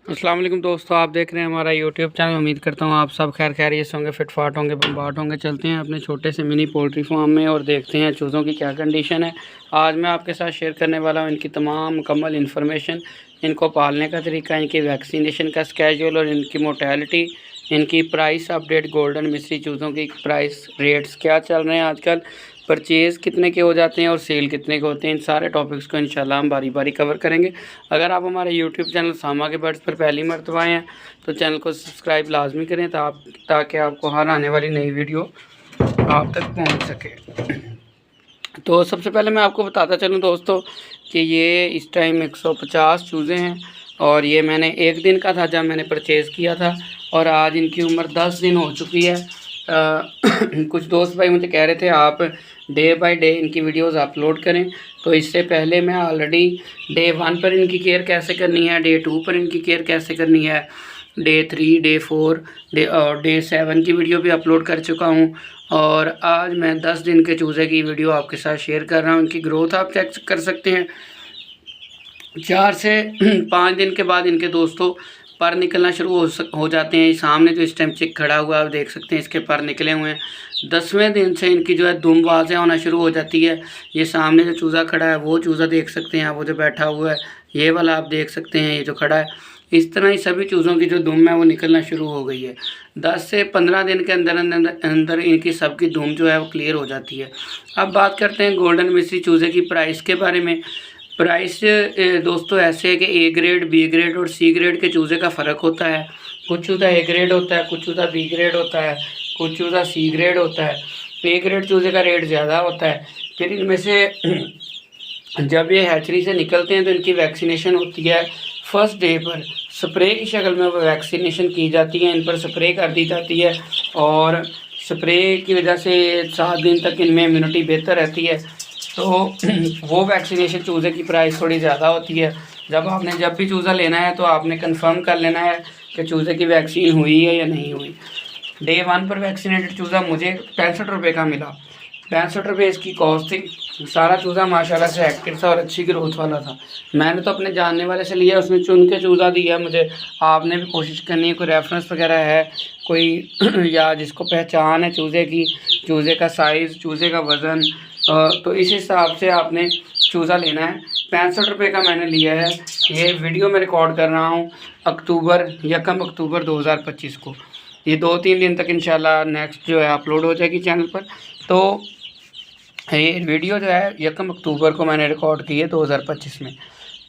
अस्सलाम वालेकुम दोस्तों, आप देख रहे हैं हमारा यूट्यूब चैनल। उम्मीद करता हूँ आप सब खैर खैरियत से होंगे, फिटफाट होंगे, बम्बाट होंगे। चलते हैं अपने छोटे से मिनी पोल्ट्री फार्म में और देखते हैं चूज़ों की क्या कंडीशन है। आज मैं आपके साथ शेयर करने वाला हूँ इनकी तमाम मुकम्मल इन्फॉर्मेशन, इनको पालने का तरीका, इनकी वैक्सीनेशन का स्केड्यूल और इनकी मोर्टेलिटी, इनकी प्राइस अपडेट, गोल्डन मिस्री चूज़ों की प्राइस रेट्स क्या चल रहे हैं आजकल, परचेज़ कितने के हो जाते हैं और सेल कितने के होते हैं। इन सारे टॉपिक्स को इंशाल्लाह हम बारी बारी कवर करेंगे। अगर आप हमारे यूट्यूब चैनल सामा के बर्ड्स पर पहली मरतबा आए हैं तो चैनल को सब्सक्राइब लाजमी करें ताकि आपको हर आने वाली नई वीडियो आप तक पहुंच सके। तो सबसे पहले मैं आपको बताता चलूं दोस्तों कि ये इस टाइम 150 चूज़े हैं और ये मैंने एक दिन का था जब मैंने परचेज़ किया था और आज इनकी उम्र 10 दिन हो चुकी है। कुछ दोस्त भाई मुझे कह रहे थे आप डे बाय डे इनकी वीडियोस अपलोड करें, तो इससे पहले मैं ऑलरेडी डे 1 पर इनकी केयर कैसे करनी है, डे 2 पर इनकी केयर कैसे करनी है, डे 3, डे 4 और डे 7 की वीडियो भी अपलोड कर चुका हूँ। और आज मैं 10 दिन के चूज़े की वीडियो आपके साथ शेयर कर रहा हूँ। इनकी ग्रोथ आप चेक कर सकते हैं। 4 से 5 दिन के बाद इनके दोस्तों पर निकलना शुरू हो जाते हैं। सामने जो इस टाइम चिक खड़ा हुआ है आप देख सकते हैं, इसके पर निकले हुए हैं। 10वें दिन से इनकी जो है दुम वाज़ेह होना शुरू हो जाती है। ये सामने जो चूज़ा खड़ा है वो चूज़ा देख सकते हैं आप, वो जो बैठा हुआ है ये वाला आप देख सकते हैं, ये जो खड़ा है। इस तरह ही सभी चूज़ों की जो दुम है वो निकलना शुरू हो गई है। 10 से 15 दिन के अंदर अंदर इनकी सबकी दुम जो है वो क्लियर हो जाती है। अब बात करते हैं गोल्डन मिस्री चूज़े की प्राइस के बारे में। प्राइस दोस्तों ऐसे है कि ए ग्रेड, बी ग्रेड और सी ग्रेड के चूज़े का फ़र्क होता है। कुछ चूज़ा ए ग्रेड होता है, कुछ चूज़ा बी ग्रेड होता है, कुछ चूज़ा सी ग्रेड होता है। ए ग्रेड चूज़े का रेट ज़्यादा होता है। फिर इनमें से जब ये हैचरी से निकलते हैं तो इनकी वैक्सीनेशन होती है। फर्स्ट डे पर स्प्रे की शक्ल में वो वैक्सीनेशन की जाती है, इन पर स्प्रे कर दी जाती है और स्प्रे की वजह से 7 दिन तक इनमें इम्यूनिटी बेहतर रहती है। तो वो वैक्सीनेशन चूज़े की प्राइस थोड़ी ज़्यादा होती है। जब भी चूज़ा लेना है तो आपने कंफर्म कर लेना है कि चूज़े की वैक्सीन हुई है या नहीं हुई। डे 1 पर वैक्सीनेटेड चूज़ा मुझे 65 रुपये का मिला। 65 रुपये इसकी कॉस्ट थी। सारा चूज़ा माशाल्लाह से एक्टिव था और अच्छी ग्रोथ वाला था। मैंने तो अपने जानने वाले से लिया, उसने चुन के चूज़ा दिया मुझे। आपने भी कोशिश करनी है, कोई रेफरेंस वगैरह है कोई या जिसको पहचान है चूज़े की, चूज़े का साइज़, चूज़े का वज़न, तो इस हिसाब से आपने चूज़ा लेना है। 65 रुपये का मैंने लिया है। ये वीडियो मैं रिकॉर्ड कर रहा हूँ 1 अक्टूबर 2025 को। ये 2-3 दिन तक इंशाल्लाह नेक्स्ट जो है अपलोड हो जाएगी चैनल पर। तो ये वीडियो जो है 1 अक्टूबर को मैंने रिकॉर्ड की है 2025 में।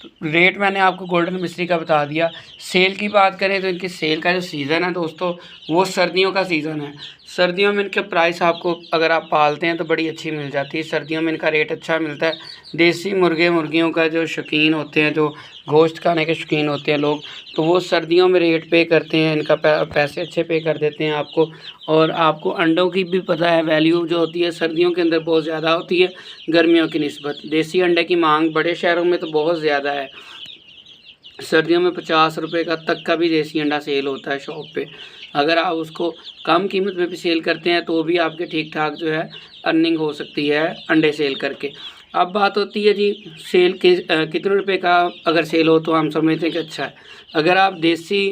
तो रेट मैंने आपको गोल्डन मिस्री का बता दिया। सेल की बात करें तो इनकी सेल का जो सीज़न है दोस्तों वो सर्दियों का सीज़न है। सर्दियों में इनके प्राइस आपको अगर आप पालते हैं तो बड़ी अच्छी मिल जाती है। सर्दियों में इनका रेट अच्छा मिलता है। देसी मुर्गियों का जो शौकीन होते हैं, जो गोश्त खाने के शौकीन होते हैं लोग, तो वो सर्दियों में रेट पे करते हैं, इनका पैसे अच्छे पे कर देते हैं आपको। और आपको अंडों की भी पता है वैल्यू जो होती है सर्दियों के अंदर बहुत ज़्यादा होती है गर्मियों की निस्बत। देसी अंडे की मांग बड़े शहरों में तो बहुत ज़्यादा है। सर्दियों में 50 रुपये का तक का भी देसी अंडा सेल होता है शॉप पे। अगर आप उसको कम कीमत में भी सेल करते हैं तो भी आपके ठीक ठाक जो है अर्निंग हो सकती है अंडे सेल करके। अब बात होती है जी सेल के कितने रुपए का अगर सेल हो तो हम समझते हैं कि अच्छा है। अगर आप देसी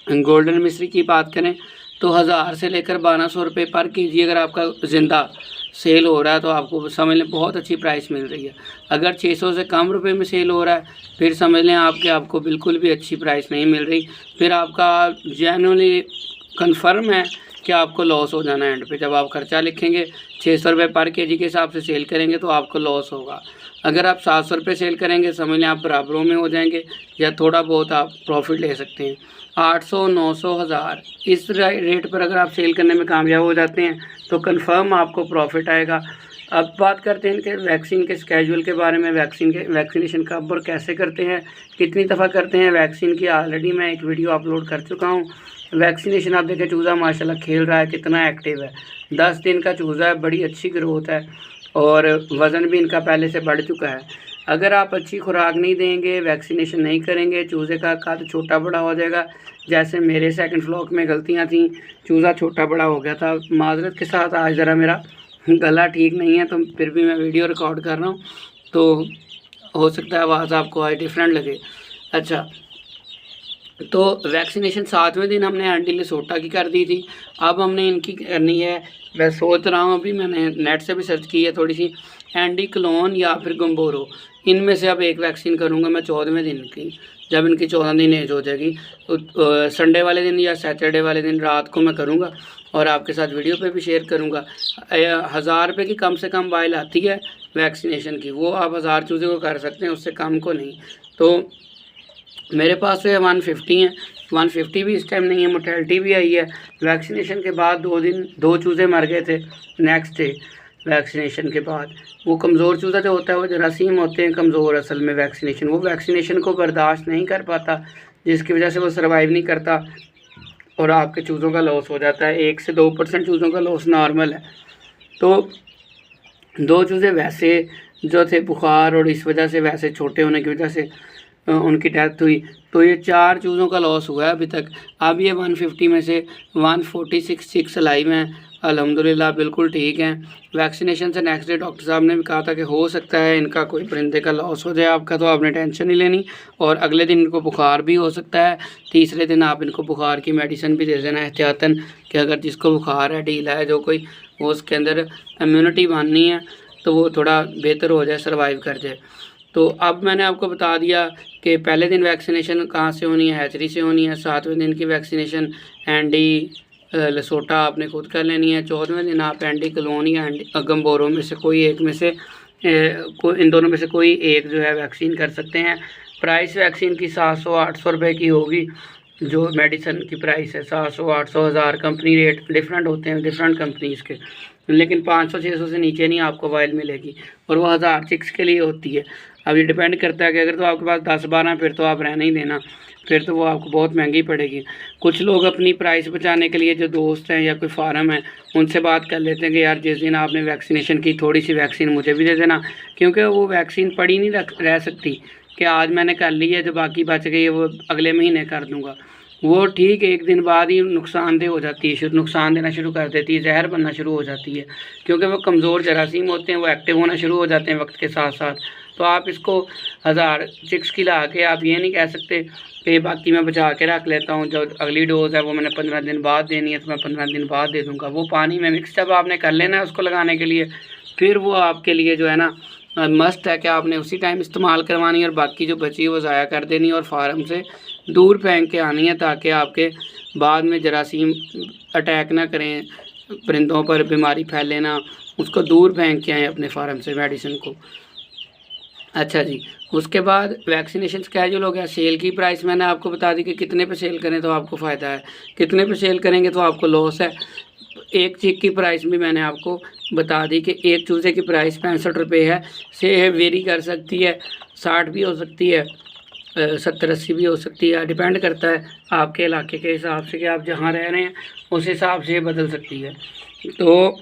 गोल्डन मिस्री की बात करें तो 1000 से लेकर 1200 रुपये पर केजी अगर आपका ज़िंदा सेल हो रहा है तो आपको समझ लें बहुत अच्छी प्राइस मिल रही है। अगर 600 से कम रुपए में सेल हो रहा है फिर समझ लें आपको बिल्कुल भी अच्छी प्राइस नहीं मिल रही। फिर आपका जेन्युइनली कन्फर्म है कि आपको लॉस हो जाना है एंड पे। जब आप खर्चा लिखेंगे 600 रुपये पर केजी के हिसाब से सेल करेंगे तो आपको लॉस होगा। अगर आप 700 रुपये सेल करेंगे समझ लें आप बराबरों में हो जाएंगे या थोड़ा बहुत आप प्रॉफिट ले सकते हैं। 800, 900, 1000 इस रेट पर अगर आप सेल करने में कामयाब हो जाते हैं तो कंफर्म आपको प्रॉफिट आएगा। अब बात करते हैं इनके वैक्सीन के स्केड्यूल के बारे में। वैक्सीनेशन कब और कैसे करते हैं, कितनी दफ़ा करते हैं वैक्सीन की, ऑलरेडी मैं एक वीडियो अपलोड कर चुका हूँ। वैक्सीनेशन आप देखें चूज़ा माशाल्लाह खेल रहा है, कितना एक्टिव है। 10 दिन का चूज़ा है, बड़ी अच्छी ग्रोथ है और वज़न भी इनका पहले से बढ़ चुका है। अगर आप अच्छी खुराक नहीं देंगे, वैक्सीनेशन नहीं करेंगे, चूज़े का कद छोटा बड़ा हो जाएगा। जैसे मेरे सेकंड फ्लॉक में गलतियां थी, चूज़ा छोटा बड़ा हो गया था। माजरत के साथ आज ज़रा मेरा गला ठीक नहीं है तो फिर भी मैं वीडियो रिकॉर्ड कर रहा हूँ, तो हो सकता है आवाज़ आपको आज डिफरेंट लगे। अच्छा, तो वैक्सीनेशन 7वें दिन हमने एंटी लेसोटा की कर दी थी। अब हमने इनकी करनी है, मैं सोच रहा हूँ, अभी मैंने नेट से भी सर्च की है थोड़ी सी, एंटी क्लोन या फिर गम्बोरो, इनमें से अब एक वैक्सीन करूँगा मैं 14वें दिन की। जब इनकी 14 दिन एज हो जाएगी तो संडे वाले दिन या सैटरडे वाले दिन रात को मैं करूँगा और आपके साथ वीडियो पे भी शेयर करूँगा। 1000 रुपये की कम से कम वाइल आती है वैक्सीनेशन की, वो आप 1000 चूज़े को कर सकते हैं, उससे कम को नहीं। तो मेरे पास तो 150 है, 150 भी इस टाइम नहीं है, मोर्टेलिटी भी आई है। वैक्सीनेशन के बाद 2 दिन 2 चूज़े मर गए थे नेक्स्ट डे वैक्सीनेशन के बाद। वो कमज़ोर चूज़ा जो होता है, वो जरासीम होते हैं कमज़ोर असल में, वैक्सीनेशन वो वैक्सीनेशन को बर्दाश्त नहीं कर पाता, जिसकी वजह से वो सर्वाइव नहीं करता और आपके चूज़ों का लॉस हो जाता है। 1 से 2% चूज़ों का लॉस नॉर्मल है। तो 2 चूज़े वैसे जो थे बुखार और इस वजह से, वैसे छोटे होने की वजह से उनकी डेथ हुई। तो ये 4 चूज़ों का लॉस हुआ है अभी तक। अब ये 150 में से 146 चिक्स लाइव हैं, अल्हम्दुलिल्लाह बिल्कुल ठीक हैं। वैक्सीनेशन से नेक्स्ट डे डॉक्टर साहब ने भी कहा था कि हो सकता है इनका कोई परिंदे का लॉस हो जाए आपका, तो आपने टेंशन नहीं लेनी। और अगले दिन इनको बुखार भी हो सकता है, तीसरे दिन आप इनको बुखार की मेडिसिन भी दे देना एहतियातन, कि अगर जिसको बुखार है, ढीला है जो कोई, वो उसके अंदर इम्यूनिटी बननी है तो वो थोड़ा बेहतर हो जाए, सर्वाइव कर जाए। तो अब मैंने आपको बता दिया कि पहले दिन वैक्सीनेशन कहाँ से होनी है, हैचरी से होनी है। 7वें दिन की वैक्सीनेशन एंटी लेसोटा आपने खुद कर लेनी है। 14वें दिन आप एंटी क्लोन या एंटी गम्बोरो में से कोई एक में से इन दोनों में से कोई एक जो है वैक्सीन कर सकते हैं। प्राइस वैक्सीन की 700-800 रुपये की होगी, जो मेडिसन की प्राइस है 700-800 1000, कंपनी रेट डिफरेंट होते हैं डिफरेंट कंपनीज़ के, लेकिन 500-600 से नीचे नहीं आपको वाइल मिलेगी, और वो 1000 चिक्स के लिए होती है। अब ये डिपेंड करता है कि अगर तो आपके पास 10-12 फिर तो आप रहने ही देना, फिर तो वो आपको बहुत महंगी पड़ेगी। कुछ लोग अपनी प्राइस बचाने के लिए, जो दोस्त हैं या कोई फार्म है, उनसे बात कर लेते हैं कि यार जिस दिन आपने वैक्सीनेशन की थोड़ी सी वैक्सीन मुझे भी दे देना, क्योंकि वो वैक्सीन पड़ी नहीं रह सकती कि आज मैंने कर ली है, जो बाकी बच गई है वो अगले महीने कर दूँगा। वो ठीक 1 दिन बाद ही नुकसानदेह हो जाती है, नुकसान देना शुरू कर देती है, जहर बनना शुरू हो जाती है, क्योंकि वो कमज़ोर जरासीम होते हैं, वो एक्टिव होना शुरू हो जाते हैं वक्त के साथ साथ। तो आप इसको 1000 चिक्स की ला के आप ये नहीं कह सकते कि बाकी मैं बचा के रख लेता हूँ, जो अगली डोज़ है वो मैंने 15 दिन बाद देनी है तो मैं 15 दिन बाद दे दूँगा। वो पानी में मिक्स जब आपने कर लेना है उसको लगाने के लिए, फिर वो आपके लिए जो है ना मस्ट है कि आपने उसी टाइम इस्तेमाल करवानी है, और बाकी जो बची है वो ज़ाया कर देनी है और फार्म से दूर फेंक के आनी है, ताकि आपके बाद में जरासीम अटैक ना करें, परिंदों पर बीमारी फैले ना, उसको दूर फेंक के आएँ अपने फार्म से मेडिसिन को। अच्छा जी, उसके बाद वैक्सीनेशन स्केड्यूल हो गया। सेल की प्राइस मैंने आपको बता दी कि कितने पे सेल करें तो आपको फ़ायदा है, कितने पे सेल करेंगे तो आपको लॉस है। एक चिक की प्राइस भी मैंने आपको बता दी कि एक चूज़े की प्राइस 65 रुपये है, से वेरी कर सकती है, 60 भी हो सकती है, 70-80 भी हो सकती है, डिपेंड करता है आपके इलाके के हिसाब से कि आप जहाँ रह रहे हैं उस हिसाब से बदल सकती है। तो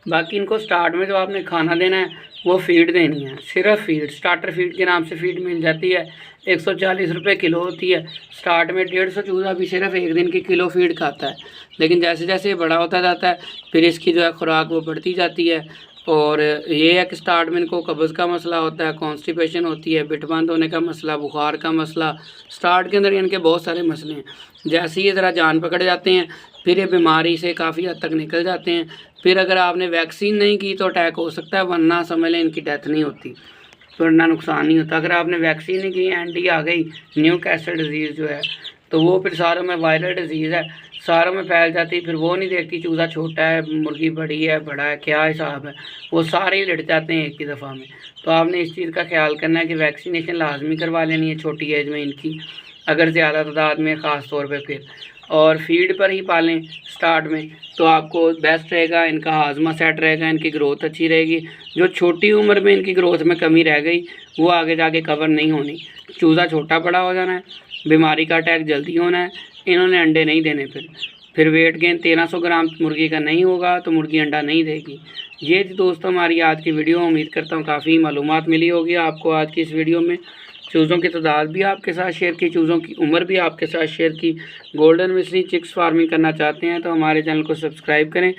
बाकी इनको स्टार्ट में जो आपने खाना देना है वो फीड देनी है, सिर्फ फीड, स्टार्टर फीड के नाम से फीड मिल जाती है, 140 रुपये किलो होती है। स्टार्ट में 150 चूज़ा भी सिर्फ 1 दिन की किलो फीड खाता है, लेकिन जैसे जैसे ये बड़ा होता जाता है फिर इसकी जो है खुराक वो बढ़ती जाती है। और ये है कि स्टार्ट में इनको कब्ज़ का मसला होता है, कॉन्स्टिपेशन होती है, पिट बंद होने का मसला, बुखार का मसला, स्टार्ट के अंदर इनके बहुत सारे मसले हैं। जैसे ही ज़रा जान पकड़ जाते हैं फिर ये बीमारी से काफ़ी हद तक निकल जाते हैं। फिर अगर आपने वैक्सीन नहीं की तो अटैक हो सकता है, वरना समझ लें इनकी डेथ नहीं होती, वरना नुकसान नहीं होता। अगर आपने वैक्सीन नहीं की, एंटी आ गई, न्यू कैसल डिजीज़ जो है, तो वो फिर सारों में वायरल डिजीज़ है, सारों में फैल जाती, फिर वो नहीं देखती चूज़ा छोटा है, मुर्गी बड़ी है, बड़ा है, क्या हिसाब है, वो सारे ही लड़ जाते हैं एक ही दफ़ा में। तो आपने इस चीज़ का ख्याल करना है कि वैक्सीनेशन लाजमी करवा लेनी है छोटी एज में इनकी, अगर ज़्यादा तादाद में ख़ास तौर पे फिर, और फीड पर ही पालें स्टार्ट में तो आपको बेस्ट रहेगा, इनका हाजमा सेट रहेगा, इनकी ग्रोथ अच्छी रहेगी। जो छोटी उम्र में इनकी ग्रोथ में कमी रह गई वो आगे जाके कवर नहीं होनी। चूज़ा छोटा बड़ा हो जाना है, बीमारी का अटैक जल्दी होना है, इन्होंने अंडे नहीं देने, फिर वेट गेन 1300 ग्राम मुर्गी का नहीं होगा तो मुर्गी अंडा नहीं देगी। ये दोस्तों हमारी आज की वीडियो, उम्मीद करता हूँ काफ़ी मालूमात मिली होगी आपको आज की इस वीडियो में। चूज़ों की तादाद भी आपके साथ शेयर की, चूज़ों की उम्र भी आपके साथ शेयर की। गोल्डन मिस्री चिक्स फार्मिंग करना चाहते हैं तो हमारे चैनल को सब्सक्राइब करें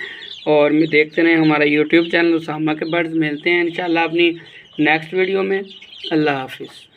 और देखते रहें हमारा यूट्यूब चैनल उसामा के बर्ड्स। मिलते हैं इंशाल्लाह अपनी नेक्स्ट वीडियो में। अल्लाह हाफिज़।